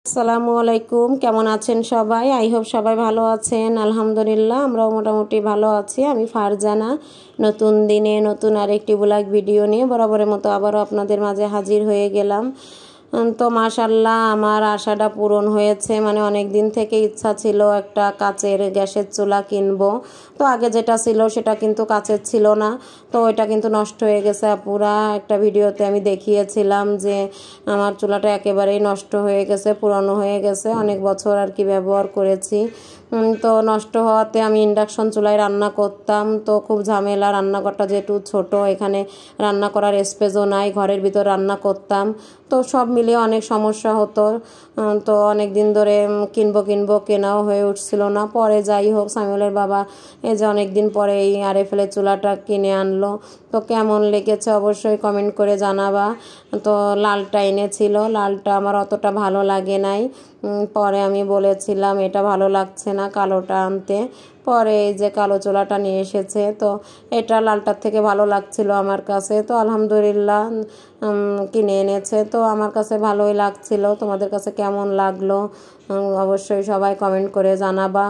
আসসালামু আলাইকুম, কেমন আছেন সবাই? আই হোপ সবাই ভালো আছেন। আলহামদুলিল্লাহ আমরাও মোটামুটি ভালো আছি। আমি ফারজানা নতুন দিনে নতুন আরেকটি ব্লগ ভিডিও নিয়ে বরাবরের মতো আবারও আপনাদের মাঝে হাজির হয়ে গেলাম। তো মাশাল্লাহ আমার আশাটা পূরণ হয়েছে। মানে অনেক দিন থেকে ইচ্ছা ছিল একটা কাচের গ্যাসের চুলা কিনবো। তো আগে যেটা ছিল সেটা কিন্তু কাচের ছিল না, তো ওইটা কিন্তু নষ্ট হয়ে গেছে। পুরা একটা ভিডিওতে আমি দেখিয়েছিলাম যে আমার চুলাটা একেবারেই নষ্ট হয়ে গেছে, পুরনো হয়ে গেছে, অনেক বছর আর কি ব্যবহার করেছি। তো নষ্ট হওয়াতে আমি ইন্ডাকশন চুলায় রান্না করতাম। তো খুব ঝামেলা, রান্নাঘরটা যেহেতু ছোট, এখানে রান্না করার স্পেসও নাই, ঘরের ভিতর রান্না করতাম। তো সব মিলিয়ে অনেক সমস্যা হতো। তো অনেক দিন ধরে কিনবো কেনাও হয়ে উঠছিল না। পরে যাই হোক সামিউলের বাবা এই যে অনেক দিন পরে এই আরএফএলের চুলাটা কিনে আনলো। তো কেমন লেগেছে অবশ্যই কমেন্ট করে জানাবা। তো লালটা এনেছিল, লালটা আমার অতটা ভালো লাগে নাই। পরে আমি বলেছিলাম এটা ভালো লাগছে না, কালোটা আনতে। পরে এই যে কালো চুলাটা নিয়ে এসেছে। তো এটা লালটার থেকে ভালো লাগছিল আমার কাছে। তো আলহামদুলিল্লাহ কিনে এনেছে। তো আমার কাছে ভালোই লাগছিল। তোমাদের কাছে কেমন লাগলো অবশ্যই সবাই কমেন্ট করে জানাবা।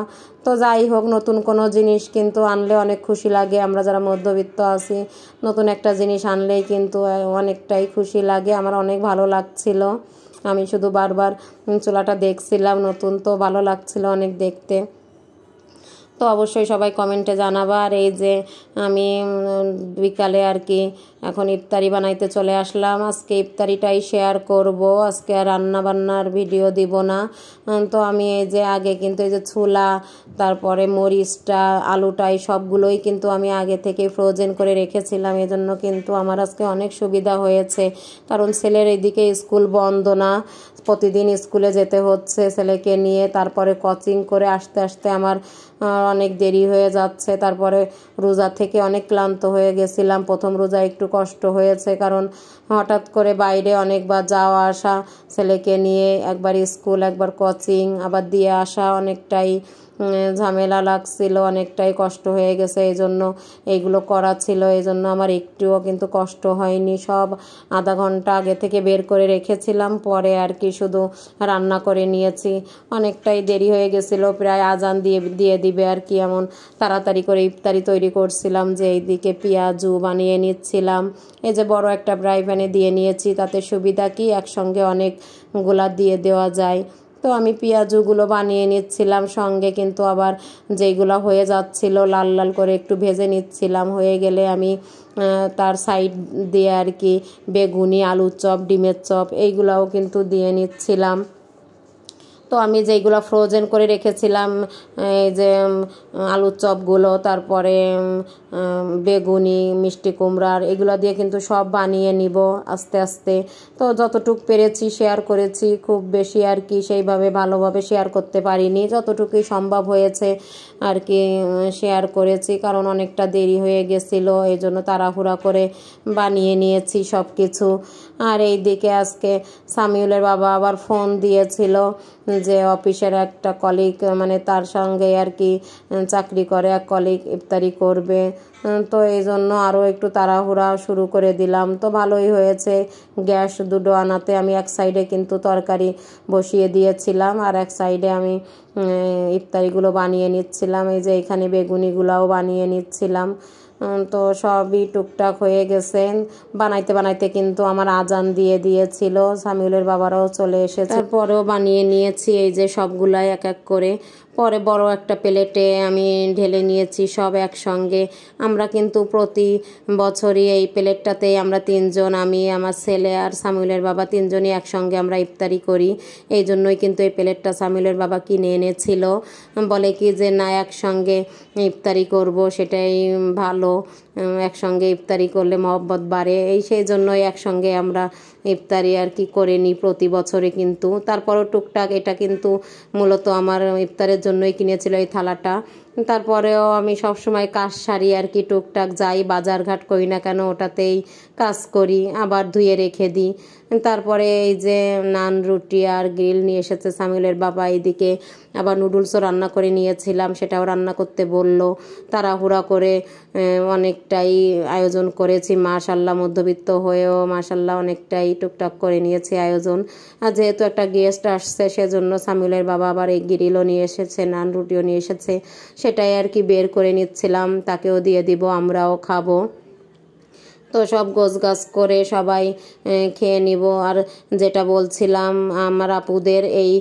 তো যাই হোক, নতুন কোনো জিনিস কিন্তু আনলে অনেক খুশি লাগে। আমরা যারা মধ্যবিত্ত আছি, নতুন একটা জিনিস আনলেই কিন্তু অনেকটাই খুশি লাগে। আমার অনেক ভালো লাগছিল। আমি শুধু বারবার চুলাটা দেখছিলাম, নতুন তো ভালো লাগছিল অনেক দেখতে। তো অবশ্যই সবাই কমেন্টে জানাবা। আর এই যে আমি বিকালে আর কি এখন ইফতারি বানাইতে চলে আসলাম। আজকে ইফতারিটাই শেয়ার করব, আজকে আর রান্না বান্নার ভিডিও দিব না। তো আমি এই যে আগে কিন্তু এই যে ছোলা, তারপরে মরিচটা, আলুটাই সবগুলোই কিন্তু আমি আগে থেকে ফ্রোজেন করে রেখেছিলাম। এজন্য কিন্তু আমার আজকে অনেক সুবিধা হয়েছে, কারণ ছেলের এইদিকে স্কুল বন্ধ না, প্রতিদিন স্কুলে যেতে হচ্ছে ছেলেকে নিয়ে। তারপরে কোচিং করে আসতে আসতে আমার অনেক দেরি হয়ে যাচ্ছে। তারপরে রোজা থেকে অনেক ক্লান্ত হয়ে গেছিলাম। প্রথম রোজা একটু কষ্ট হয়েছে, কারণ হঠাৎ করে বাইরে অনেকবার যাওয়া আসা, ছেলেকে নিয়ে একবার স্কুল একবার কোচিং আবার দিয়ে আসা অনেকটাই ঝামেলা লাগছিল, অনেকটাই কষ্ট হয়ে গেছে। এই জন্য এইগুলো করা ছিল, এই জন্য আমার একটুও কিন্তু কষ্ট হয়নি। সব আধা ঘন্টা আগে থেকে বের করে রেখেছিলাম, পরে আর কি শুধু রান্না করে নিয়েছি। অনেকটাই দেরি হয়ে গেছিল, প্রায় আজান দিয়ে দিবে আর কি, এমন তাড়াতাড়ি করে ইফতারি তৈরি করছিলাম যে এইদিকে পেঁয়াজু বানিয়ে নিচ্ছিলাম। এই যে বড় একটা ফ্রাই প্যানে দিয়ে নিয়েছি, তাতে সুবিধা কি একসঙ্গে অনেকগুলা দিয়ে দেওয়া যায়। তো আমি পেঁয়াজুগুলো বানিয়ে নিচ্ছিলাম, সঙ্গে কিন্তু আবার যেইগুলো হয়ে যাচ্ছিল লাল লাল করে একটু ভেজে নিচ্ছিলাম। হয়ে গেলে আমি তার সাইড দিয়ে আর কি বেগুনি, আলুর চপ, ডিমের চপ এইগুলাও কিন্তু দিয়ে নিচ্ছিলাম। তো আমি যেইগুলো ফ্রোজেন করে রেখেছিলাম, এই যে আলুর চপগুলো, তারপরে বেগুনি, মিষ্টি কুমড়ার, এগুলো দিয়ে কিন্তু সব বানিয়ে নিব আস্তে আস্তে। তো যতটুকু পেরেছি শেয়ার করেছি, খুব বেশি আর কি সেইভাবে ভালোভাবে শেয়ার করতে পারিনি, যতটুকুই সম্ভব হয়েছে আর কি শেয়ার করেছি, কারণ অনেকটা দেরি হয়ে গেছিলো, এই জন্য তাড়াহুড়া করে বানিয়ে নিয়েছি সব কিছু। আর এই দিকে আজকে সামিউলের বাবা আবার ফোন দিয়েছিল যে অফিসের একটা কলিগ, মানে তার সঙ্গে আর কি চাকরি করে এক কলিগ ইফতারি করবে। তো এই জন্য আরও একটু তাড়াহুড়া শুরু করে দিলাম। তো ভালোই হয়েছে, গ্যাস দুটো আনাতে আমি এক সাইডে কিন্তু তরকারি বসিয়ে দিয়েছিলাম, আর এক সাইডে আমি ইফতারিগুলো বানিয়ে নিচ্ছিলাম। এই যে এখানে বেগুনিগুলাও বানিয়ে নিচ্ছিলাম। তো সবই টুকটাক হয়ে গেছে। বানাইতে বানাইতে কিন্তু আমার আজান দিয়ে দিয়েছিল, সামিউলের বাবারাও চলে এসেছে। তারপরেও বানিয়ে নিয়েছি এই যে সবগুলাই এক এক করে। পরে বড় একটা প্লেটে আমি ঢেলে নিয়েছি সব একসঙ্গে। আমরা কিন্তু প্রতি বছরই এই প্লেটটাতেই আমরা তিনজন, আমি, আমার ছেলে আর সামিউলের বাবা, তিনজনই একসঙ্গে আমরা ইফতারি করি। এই জন্যই কিন্তু এই প্লেটটা সামিউলের বাবা কিনে এনেছিল। বলে কি যে না, একসঙ্গে ইফতারি করব, সেটাই ভালো, একসঙ্গে ইফতারি করলে মহব্বত বাড়ে। সেই জন্যই একসঙ্গে আমরা ইফতারি আর কি করে নিই প্রতি বছরে। কিন্তু তারপরও টুকটাক, এটা কিন্তু মূলত আমার ইফতারের জন্যই কিনেছিল এই থালাটা। তারপরেও আমি সব সময় কাজ সারি আর কি, টুকটাক যাই বাজারঘাট করি না কেন ওটাতেই কাজ করি, আবার ধুয়ে রেখে দিই। তারপরে এই যে নান, রুটি আর গ্রিল নিয়ে এসেছে সামিউলের বাবা। এইদিকে আবার নুডলসও রান্না করে নিয়েছিলাম, সেটাও রান্না করতে বলল। তাড়াহুড়া করে অনেক অনেকটাই আয়োজন করেছি মাশাল্লাহ, মধ্যবিত্ত হয়েও মাশাল্লাহ অনেকটাই টুকটাক করে নিয়েছি আয়োজন। আর যেহেতু একটা গেস্ট আসছে সেজন্য সামিউলের বাবা আবার এই গ্রিলও নিয়ে এসেছে, নান রুটিও নিয়ে এসেছে, সেটাই আর কি বের করে নিচ্ছিলাম, তাকেও দিয়ে দিব, আমরাও খাবো। তো সব গোছগাছ করে সবাই খেয়ে নিব। আর যেটা বলছিলাম, আমার আপুদের এই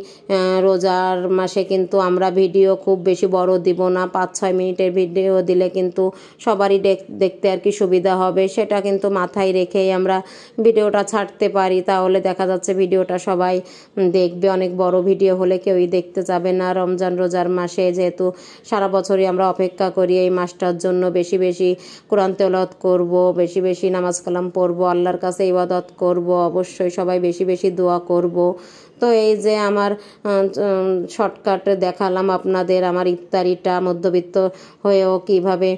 রোজার মাসে কিন্তু আমরা ভিডিও খুব বেশি বড় দিব না, 5-6 মিনিটের ভিডিও দিলে কিন্তু সবারই দেখতে আর কি সুবিধা হবে, সেটা কিন্তু মাথায় রেখেই আমরা ভিডিওটা ছাড়তে পারি। তাহলে দেখা যাচ্ছে ভিডিওটা সবাই দেখবে। অনেক বড় ভিডিও হলে কেউই দেখতে যাবে না। রমজান রোজার মাসে যেহেতু সারা বছরই আমরা অপেক্ষা করি এই মাসটার জন্য, বেশি বেশি কোরআন তেলাওয়াত করব, বেশি বেশি নামাজ কালাম পড়বো, আল্লাহর কাছে ইবাদত করব, অবশ্যই সবাই বেশি বেশি দোয়া করব। তো এই যে আমার শর্টকাট দেখালাম আপনাদের আমার ইফতারিটা, মধ্যবিত্ত হয়েও কিভাবে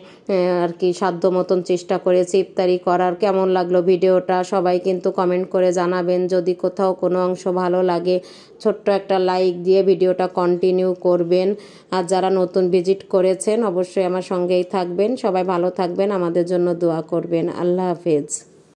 আর কি সাধ্য মতন চেষ্টা করেছি ইফতারি করার। কেমন লাগলো ভিডিওটা সবাই কিন্তু কমেন্ট করে জানাবেন। যদি কোথাও কোনো অংশ ভালো লাগে ছোট্ট একটা লাইক দিয়ে ভিডিওটা কন্টিনিউ করবেন। আর যারা নতুন ভিজিট করেছেন অবশ্যই আমার সঙ্গেই থাকবেন। সবাই ভালো থাকবেন, আমাদের জন্য দোয়া করবেন। আল্লাহ হাফেজ।